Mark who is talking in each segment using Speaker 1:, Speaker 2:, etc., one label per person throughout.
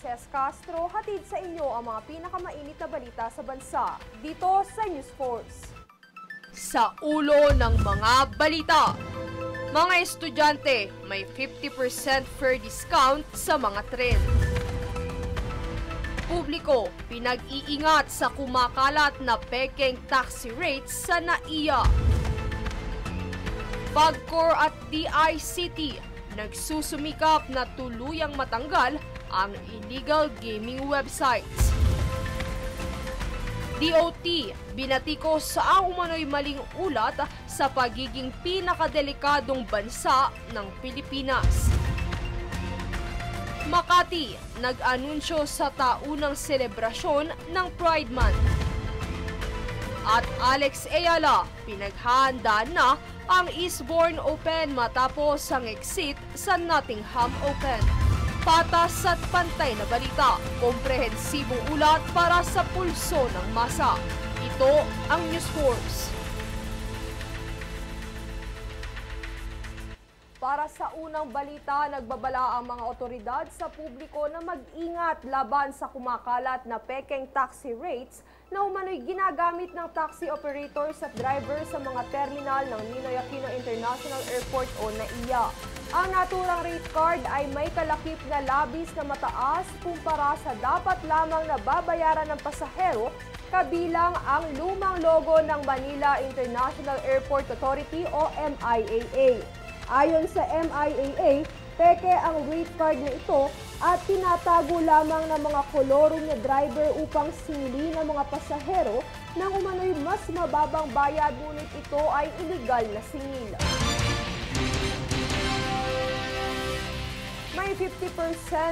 Speaker 1: Princess Castro, hatid sa inyo ang mga pinakamainit na balita sa bansa dito sa News Force.
Speaker 2: Sa ulo ng mga balita, mga estudyante may 50% fair discount sa mga tren. Publiko, pinag-iingat sa kumakalat na pekeng taxi rates sa NAIA. PAGCOR at DICT nagsusumikap na tuluyang matanggal ang illegal gaming websites. DOT, binatikos ang umano'y maling ulat sa pagiging pinakadelikadong bansa ng Pilipinas. Makati, nag-anunsyo sa taunang selebrasyon ng Pride Month. At Alex Ayala, pinaghahanda na ang Eastbourne Open matapos ang exit sa Nottingham Open. Patas at pantay na balita, komprehensibong ulat para sa pulso ng masa. Ito ang News Force.
Speaker 1: Para sa unang balita, nagbabala ang mga otoridad sa publiko na mag-ingat laban sa kumakalat na pekeng taxi rates na umano'y ginagamit ng taxi operators at drivers sa mga terminal ng Ninoy Aquino International Airport o NAIA. Ang naturang rate card ay may kalakip na labis na mataas kumpara sa dapat lamang na babayaran ng pasahero, kabilang ang lumang logo ng Manila International Airport Authority o MIAA. Ayon sa MIAA, peke ang rate card na ito at tinatago lamang ng mga koloro na driver upang singilin ng mga pasahero nang umano'y mas mababang bayad, ngunit ito ay iligal na singil. May 50%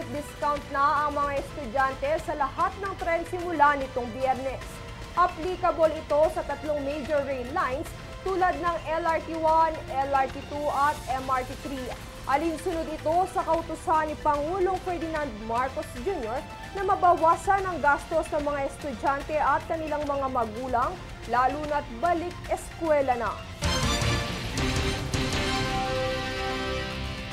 Speaker 1: discount na ang mga estudyante sa lahat ng tren simula nitong Biyernes. Applicable ito sa tatlong major rail lines tulad ng LRT1, LRT2 at MRT3. Alinsunod ito sa kautusan ni Pangulong Ferdinand Marcos Jr. na mabawasan ang gastos ng mga estudyante at kanilang mga magulang, lalo na't balik eskwela na.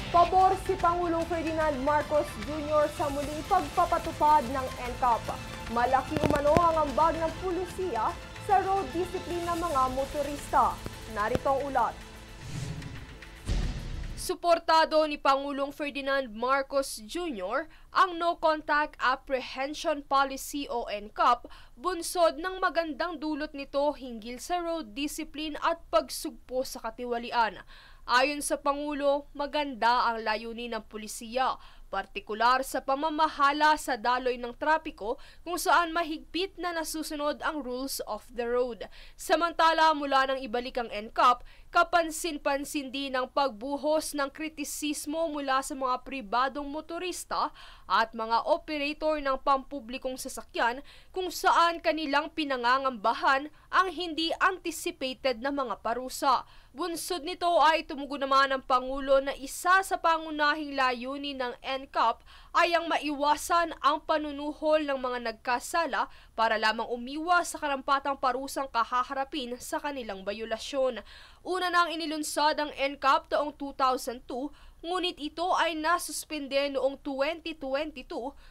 Speaker 1: Pabor si Pangulong Ferdinand Marcos Jr. sa muling pagpapatupad ng NCAP. Malaki umano ang ambag ng pulisiya sa road discipline ng mga motorista. Narito ang ulat.
Speaker 2: Suportado ni Pangulong Ferdinand Marcos Jr. ang No Contact Apprehension Policy o NCAP, bunsod ng magandang dulot nito hinggil sa road discipline at pagsugpo sa katiwalian. Ayon sa Pangulo, maganda ang layunin ng pulisiya, partikular sa pamamahala sa daloy ng trapiko kung saan mahigpit na nasusunod ang rules of the road. Samantala, mula nang ibalik ang NCAP, kapansin-pansin din ang pagbuhos ng kritisismo mula sa mga pribadong motorista at mga operator ng pampublikong sasakyan kung saan kanilang pinangangambahan ang hindi anticipated na mga parusa. Bunsod nito ay tumugon naman ng Pangulo na isa sa pangunahing layunin ng NCAP ay ang maiwasan ang panunuhol ng mga nagkasala para lamang umiwas sa karampatang parusang kahaharapin sa kanilang bayulasyon. Una nang inilunsad ang NCAP taong 2002, ngunit ito ay nasuspende noong 2022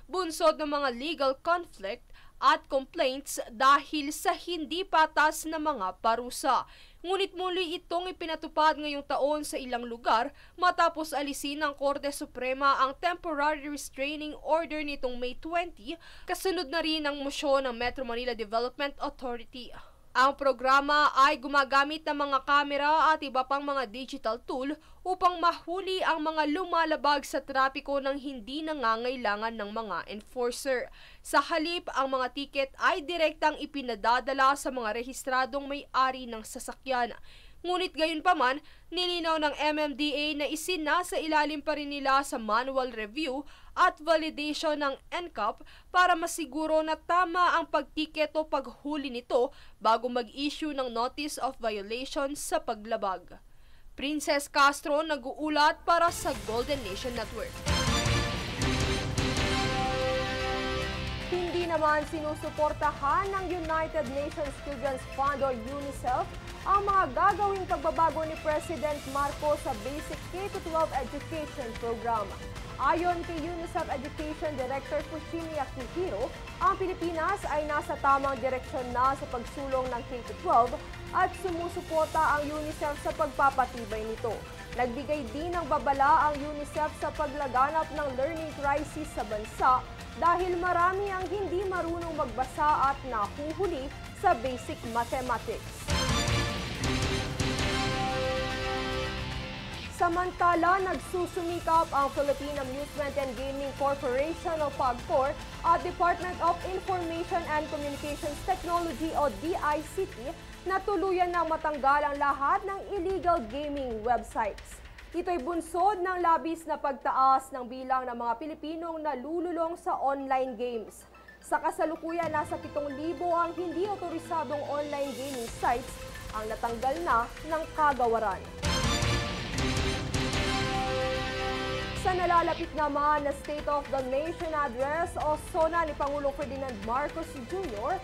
Speaker 2: bunsod ng mga legal conflict at complaints dahil sa hindi patas na mga parusa. Ngunit muli itong ipinatupad ngayong taon sa ilang lugar matapos alisin ng Korte Suprema ang Temporary Restraining Order nitong May 20, kasunod na rin ang mosyon ng Metro Manila Development Authority. Ang programa ay gumagamit ng mga kamera at iba pang mga digital tool upang mahuli ang mga lumalabag sa trapiko ng hindi nangangailangan ng mga enforcer. Sa halip, ang mga tiket ay direktang ipinadadala sa mga rehistradong may-ari ng sasakyan. Ngunit gayunpaman, nilinaw ng MMDA na isinasa ilalim pa rin nila sa manual review at validation ng NCAP para masiguro na tama ang pagtiket o paghuli nito bago mag-issue ng notice of violation sa paglabag. Princess Castro, nag-uulat para sa Golden Nation Network.
Speaker 1: Hindi naman sinusuportahan ng United Nations Children's Fund o UNICEF ang mga gagawing pagbabago ni President Marcos sa Basic K-12 Education Program. Ayon kay UNICEF Education Director Fushimi Akihiro, ang Pilipinas ay nasa tamang direksyon na sa pagsulong ng K-12 at sumusuporta ang UNICEF sa pagpapatibay nito. Nagbigay din ng babala ang UNICEF sa paglaganap ng learning crisis sa bansa dahil marami ang hindi marunong magbasa at nahuhuli sa basic mathematics. Samantala, nagsusumikap ang Philippine Amusement and Gaming Corporation o PAGCOR at Department of Information and Communications Technology o DICT na tuluyan na matanggal ang lahat ng illegal gaming websites. Ito'y bunsod ng labis na pagtaas ng bilang ng mga Pilipinong nalululong sa online games. Sa kasalukuyan, nasa 7,000 ang hindi otorisadong online gaming sites ang natanggal na ng kagawaran. Sa nalalapit naman na State of the Nation Address o SONA ni Pangulong Ferdinand Marcos Jr.,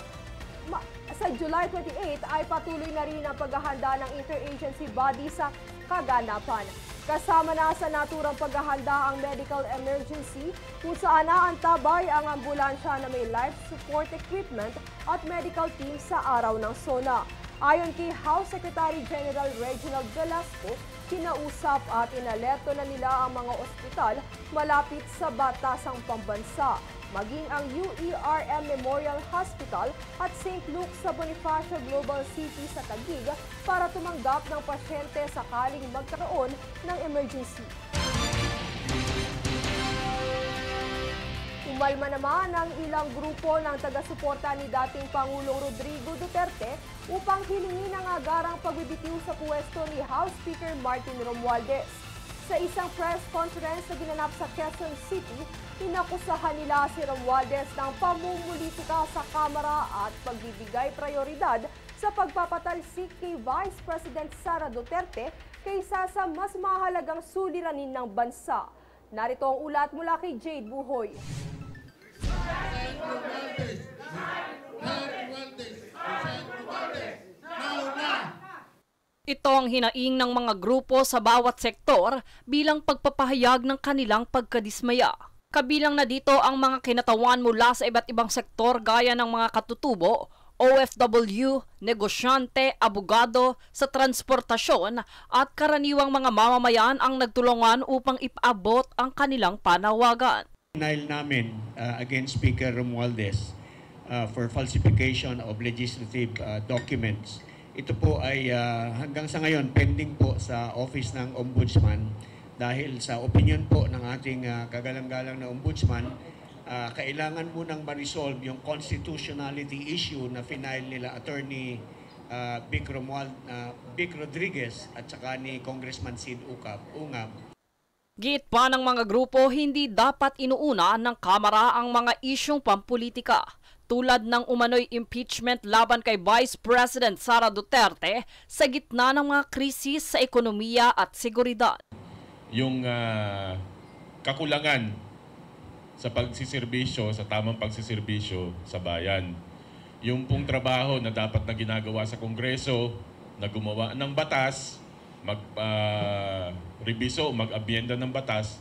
Speaker 1: sa July 28 ay patuloy na rin ang paghahanda ng interagency body sa kaganapan. Kasama na sa naturang paghahanda ang medical emergency kung saan naantabay ang ambulansya na may life support equipment at medical team sa araw ng SONA. Ayon kay House Secretary General Reginald Velasco, kinausap at inalerto na nila ang mga ospital malapit sa batasang pambansa, maging ang UERM Memorial Hospital at St. Luke's sa Bonifacio Global City sa Taguig para tumanggap ng pasyente sakaling magkaroon ng emergency. Umalma naman ang ilang grupo ng taga-suporta ni dating Pangulong Rodrigo Duterte upang hilingin ang agarang pagbibitiw sa puwesto ni House Speaker Martin Romualdez. Sa isang press conference na ginanap sa Quezon City, inakusahan nila si Romualdez ng pamumulitika sa Kamara at pagbibigay prioridad sa pagpapatalsik kay Vice President Sara Duterte kaysa sa mas mahalagang suliranin ng bansa. Narito ang ulat mula kay Jade Buhoy.
Speaker 3: Ito ang hinaing ng mga grupo sa bawat sektor bilang pagpapahayag ng kanilang pagkadismaya. Kabilang na dito ang mga kinatawan mula sa iba't ibang sektor gaya ng mga katutubo, OFW, negosyante, abogado, sa transportasyon at karaniwang mga mamamayan ang nagtulungan upang ipaabot ang kanilang panawagan.
Speaker 4: Denial namin against Speaker Romualdez for falsification of legislative documents. Ito po ay hanggang sa ngayon pending po sa Office ng Ombudsman dahil sa opinion po ng ating kagalang-galang na Ombudsman, kailangan munang ma-resolve yung constitutionality issue na final nila Attorney Vic Rodriguez at saka ni Congressman Sid Ungab.
Speaker 3: Giit pa ng mga grupo, hindi dapat inuuna ng Kamara ang mga isyong pampolitika tulad ng umano'y impeachment laban kay Vice President Sara Duterte sa gitna ng mga krisis sa ekonomiya at seguridad.
Speaker 5: Yung kakulangan sa pagsiservisyo, sa tamang pagsiservisyo sa bayan. Yung pong trabaho na dapat na ginagawa sa Kongreso na gumawa ng batas, mag-reviso, mag-abyenda ng batas,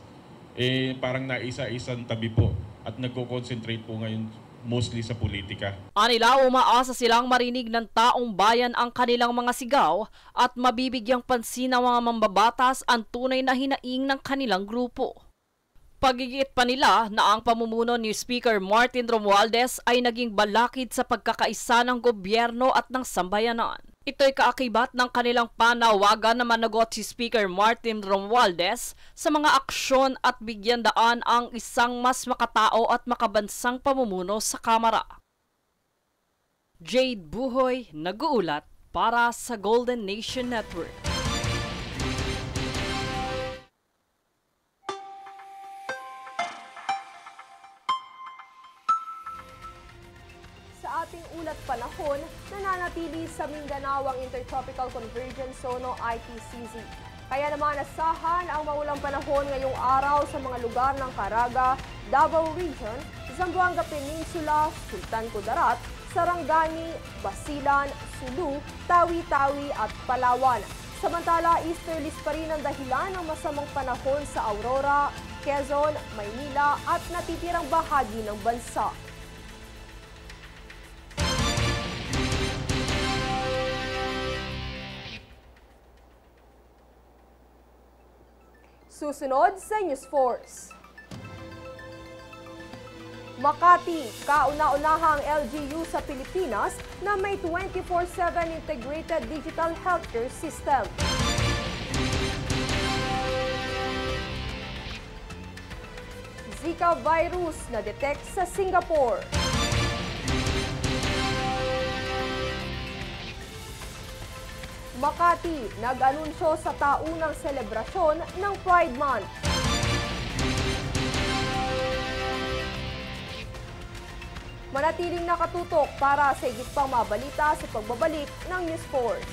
Speaker 5: parang naisa-isang tabi po at nagko-concentrate po ngayon mostly sa politika.
Speaker 3: Anila, umaasa silang marinig ng taong bayan ang kanilang mga sigaw at mabibigyang pansin ng mga mambabatas ang tunay na hinaing ng kanilang grupo. Pagigiit pa nila na ang pamumuno ni Speaker Martin Romualdez ay naging balakid sa pagkakaisa ng gobyerno at ng sambayanan. Ito'y kaakibat ng kanilang panawagan na managot si Speaker Martin Romualdez sa mga aksyon at bigyan daan ang isang mas makatao at makabansang pamumuno sa Kamara. Jade Buhoy, nag-uulat para sa Golden Nation Network.
Speaker 1: Sa ating ulat panahon, nananatili sa Mindanao ang Intertropical Convergence Zone o ITCZ. Kaya naman asahan ang maulang panahon ngayong araw sa mga lugar ng Caraga, Davao Region, Zamboanga Peninsula, Sultan Kudarat, Sarangani, Basilan, Sulu, Tawi-Tawi at Palawan. Samantala, easterlies pa rin ang dahilan ng masamang panahon sa Aurora, Quezon, Maynila at natitirang bahagi ng bansa. Susunod sa News Force. Makati, kauna-unahang LGU sa Pilipinas na may 24/7 integrated digital healthcare system. Zika virus na detect sa Singapore. Makati, nag-anunsyo sa taunang selebrasyon ng Pride Month. Manatiling nakatutok para sa higit pang mabalita sa pagbabalik ng News Force.